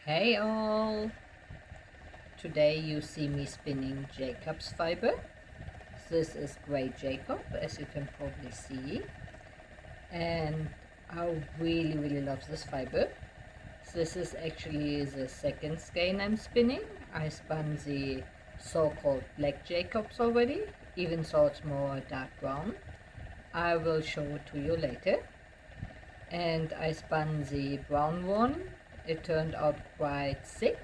Hey all! Today you see me spinning Jacob's fiber. This is Grey Jacob, as you can probably see, and I really love this fiber. This is actually the second skein I'm spinning. I spun the so-called Black Jacobs already, even though it's more dark brown. I will show it to you later. And I spun the brown one. It turned out quite thick.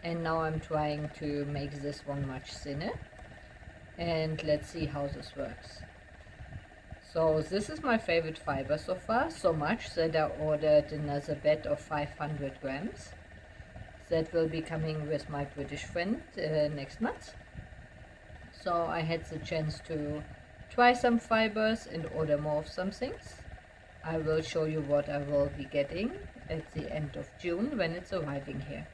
And now I'm trying to make this one much thinner, and let's see how this works. So this is my favorite fiber so far, so much that I ordered another bet of 500 grams that will be coming with my British friend next month. So I had the chance to try some fibers and order more of some things. I will show you what I will be getting at the end of June when it's arriving here.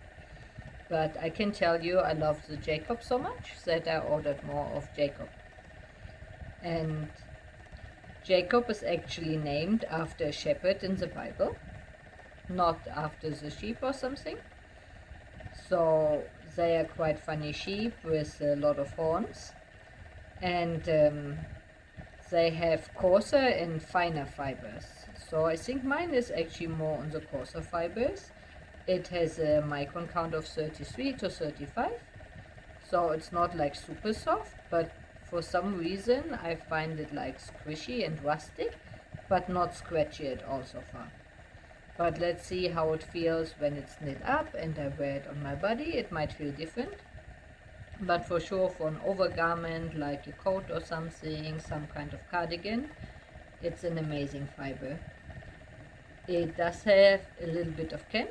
But I can tell you I love the Jacob so much that I ordered more of Jacob. And Jacob is actually named after a shepherd in the Bible, not after the sheep or something. So they are quite funny sheep with a lot of horns. And they have coarser and finer fibers. So I think mine is actually more on the coarser fibers. It has a micron count of 33 to 35, so it's not like super soft, but for some reason I find it like squishy and rustic, but not scratchy at all so far. But let's see how it feels when it's knit up and I wear it on my body. It might feel different, but for sure for an overgarment like a coat or something, some kind of cardigan, it's an amazing fiber. It does have a little bit of camp,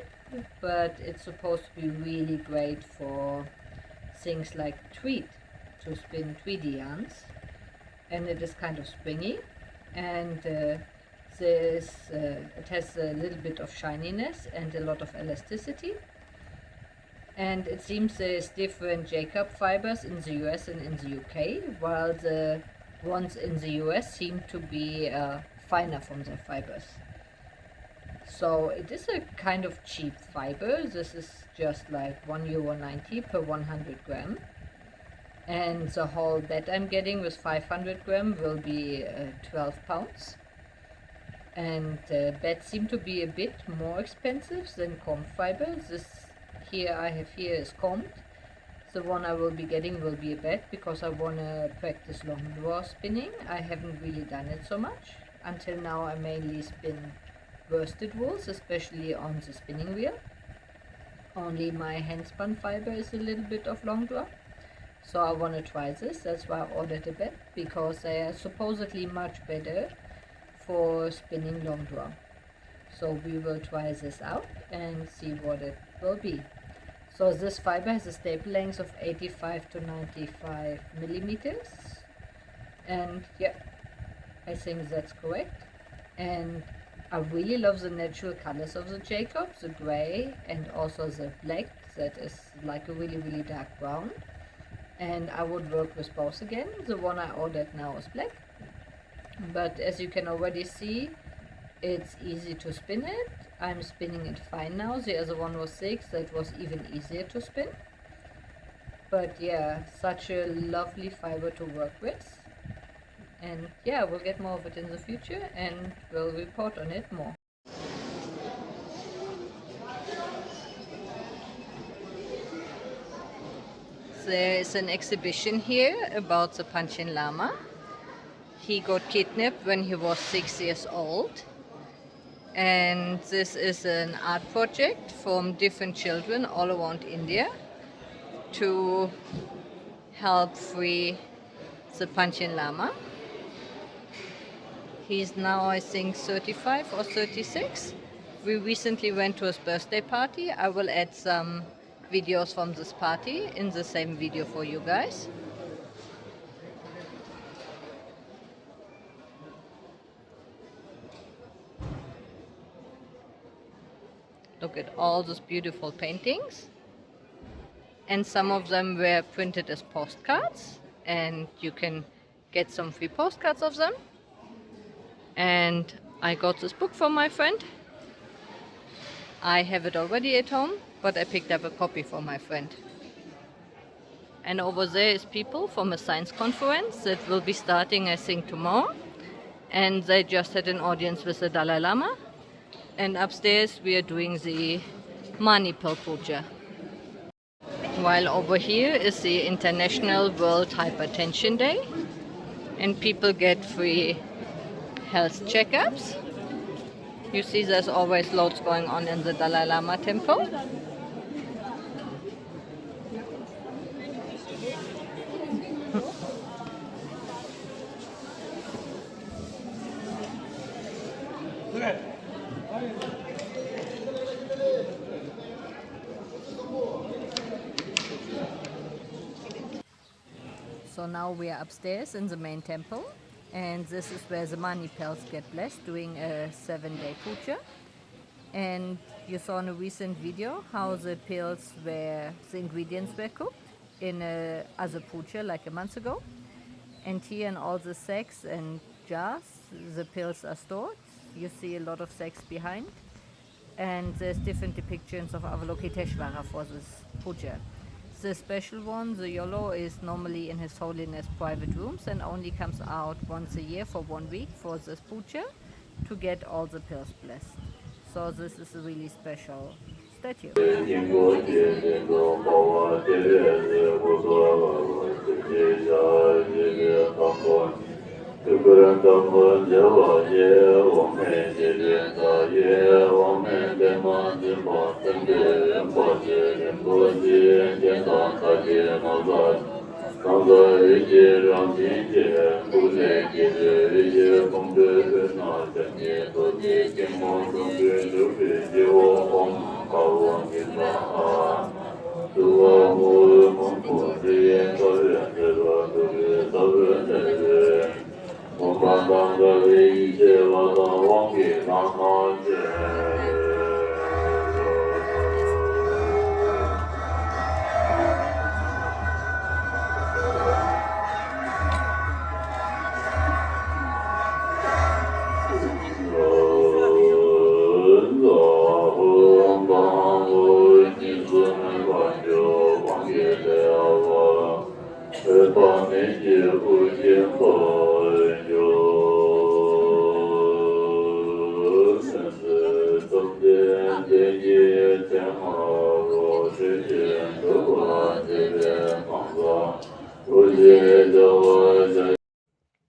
but it's supposed to be really great for things like tweed, to spin tweedy yarns, and it is kind of springy, and it has a little bit of shininess and a lot of elasticity. And it seems there's different Jacob fibers in the US and in the UK, while the ones in the US seem to be finer from their fibers. So it is a kind of cheap fiber. This is just like €1.90 per 100 gram. And the whole bet I'm getting with 500 gram will be 12 pounds. And bets seem to be a bit more expensive than combed fiber. This here I have here is combed. The one I will be getting will be a bet because I want to practice long draw spinning. I haven't really done it so much. Until now I mainly spin worsted wools, especially on the spinning wheel. Only my hand spun fiber is a little bit of long draw, so I want to try this. That's why I ordered a bet, because they are supposedly much better for spinning long draw. So we will try this out and see what it will be. So this fiber has a staple length of 85 to 95 millimeters, and yeah, I think that's correct. And I really love the natural colors of the Jacob, the gray and also the black that is like a really dark brown. And I would work with both again. The one I ordered now is black, but as you can already see, it's easy to spin it. I'm spinning it fine now. The other one was thick, so it was even easier to spin. But yeah, such a lovely fiber to work with. And yeah, we'll get more of it in the future and we'll report on it more. There is an exhibition here about the Panchen Lama. He got kidnapped when he was 6 years old. And this is an art project from different children all around India to help free the Panchen Lama. He's now, I think, 35 or 36. We recently went to his birthday party. I will add some videos from this party in the same video for you guys. Look at all those beautiful paintings. And some of them were printed as postcards, and you can get some free postcards of them. And I got this book from my friend. I have it already at home, but I picked up a copy for my friend. And over there is people from a science conference that will be starting, I think, tomorrow. And they just had an audience with the Dalai Lama. And upstairs we are doing the Mani Pill Puja. While over here is the International World Hypertension Day. And people get free health checkups. You see there's always loads going on in the Dalai Lama temple. So now we are upstairs in the main temple, and this is where the Mani Pels get blessed, doing a 7-day puja. And you saw in a recent video how the pills were, the ingredients were cooked in a other puja like a month ago. And here in all the sacks and jars, the pills are stored. You see a lot of sacks behind. And there's different depictions of Avalokiteshvara for this puja. The special one, the yellow, is normally in His Holiness private rooms and only comes out once a year for 1 week for this puja to get all the pills blessed. So this is a really special statue.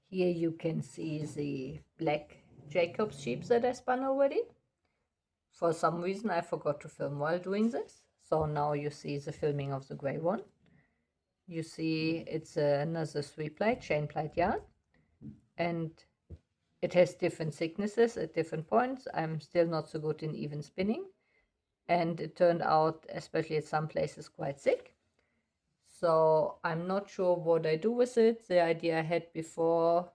Here you can see the black Jacob's sheep that I spun already. For some reason I forgot to film while doing this. So now you see the filming of the gray one. You see it's another 3-ply chain plied yarn. And it has different thicknesses at different points. I'm still not so good in even spinning. And it turned out, especially at some places, quite thick. So I'm not sure what I do with it. The idea I had before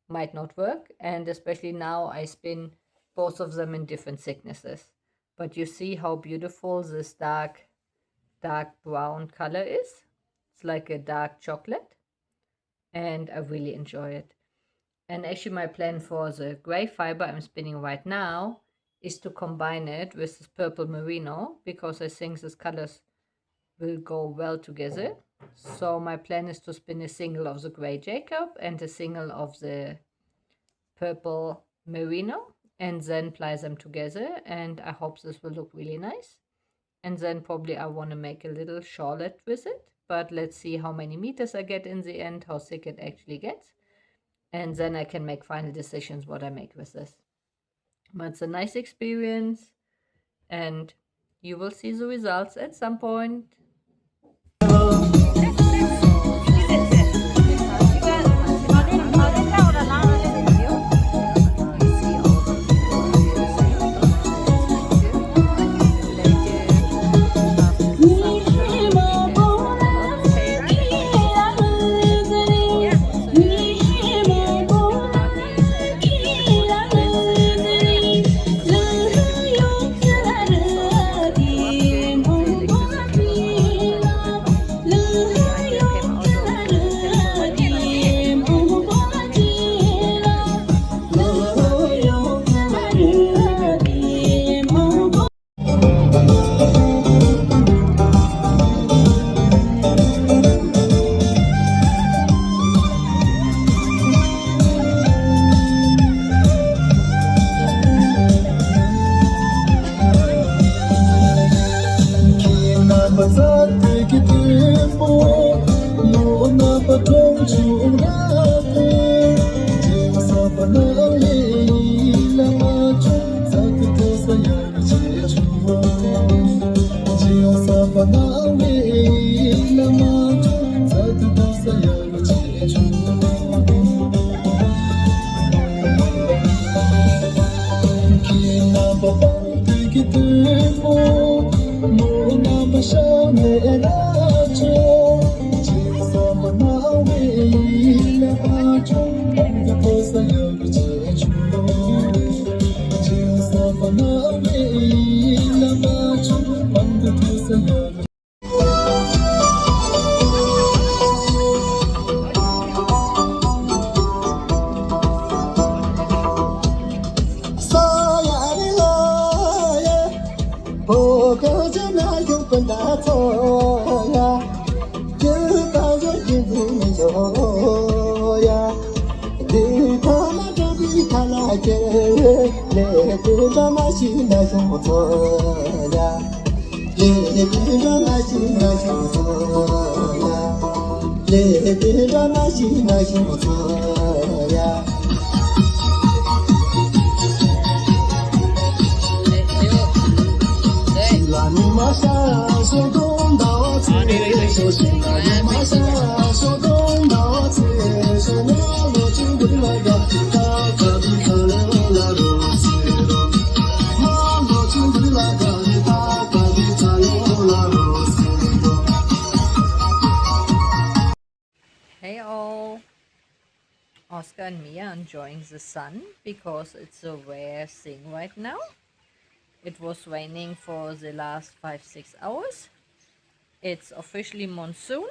might not work. And especially now I spin both of them in different thicknesses. But you see how beautiful this dark brown color is. It's like a dark chocolate. And I really enjoy it. And actually my plan for the gray fiber I'm spinning right now is to combine it with this purple merino, because I think these colors will go well together. So my plan is to spin a single of the gray Jacob and a single of the purple merino, and then ply them together, and I hope this will look really nice. And then probably I want to make a little shawlette with it, but let's see how many meters I get in the end, how thick it actually gets, and then I can make final decisions what I make with this. But it's a nice experience, and you will see the results at some point. Hey all, Oscar and Mia are enjoying the sun because it's a rare thing right now. It was raining for the last 5-6 hours. It's officially monsoon,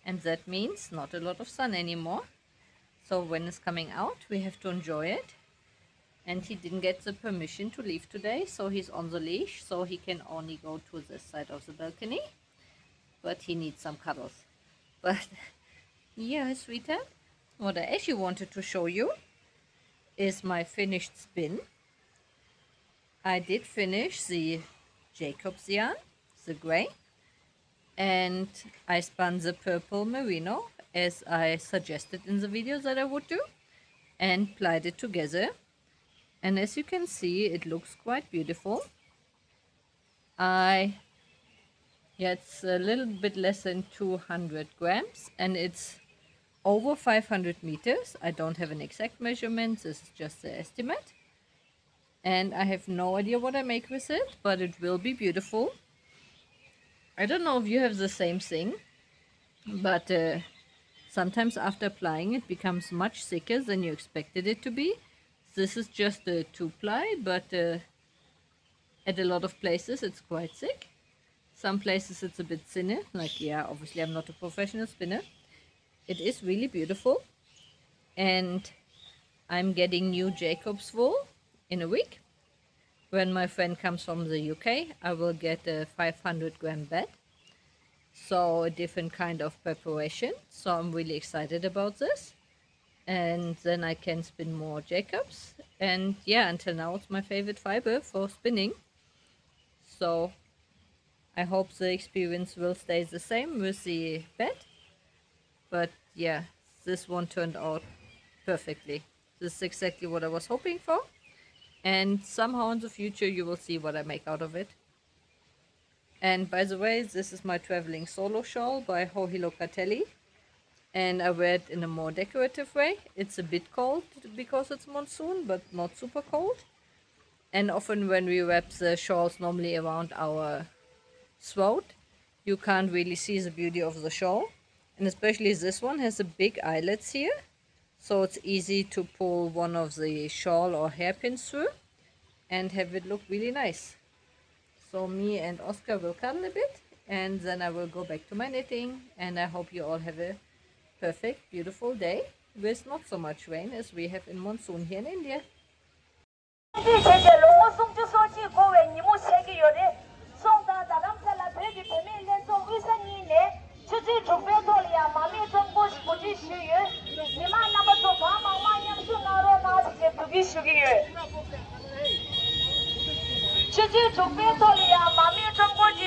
and that means not a lot of sun anymore. So when it's coming out, we have to enjoy it. And he didn't get the permission to leave today, so he's on the leash, so he can only go to this side of the balcony. But he needs some cuddles. But yeah, sweetheart, what I actually wanted to show you is my finished spin. I did finish the Jacob's yarn, the gray, and I spun the purple merino as I suggested in the video that I would do, and plied it together. And as you can see, it looks quite beautiful. It's a little bit less than 200 grams, and it's over 500 meters. I don't have an exact measurement, this is just the estimate. And I have no idea what I make with it, but it will be beautiful. I don't know if you have the same thing, but sometimes after applying it becomes much thicker than you expected it to be. This is just a 2-ply, but at a lot of places it's quite thick. Some places it's a bit thinner, like, yeah, obviously I'm not a professional spinner. It is really beautiful, and I'm getting new Jacob's wool in a week. When my friend comes from the UK, I will get a 500 gram bed. So a different kind of preparation. So I'm really excited about this. And then I can spin more Jacobs. And yeah, until now it's my favorite fiber for spinning. So I hope the experience will stay the same with the bed. But yeah, this one turned out perfectly. This is exactly what I was hoping for. And somehow in the future you will see what I make out of it. And by the way, this is my traveling solo shawl by Joji Locatelli. And I wear it in a more decorative way. It's a bit cold because it's monsoon, but not super cold. And often when we wrap the shawls normally around our throat, you can't really see the beauty of the shawl. And especially this one has a big eyelets here. So it's easy to pull one of the shawl or hairpins through and have it look really nice. So me and Oscar will cuddle a bit, and then I will go back to my knitting. And I hope you all have a perfect, beautiful day with not so much rain as we have in monsoon here in India. Chiji chukpe toliya mami chongko ji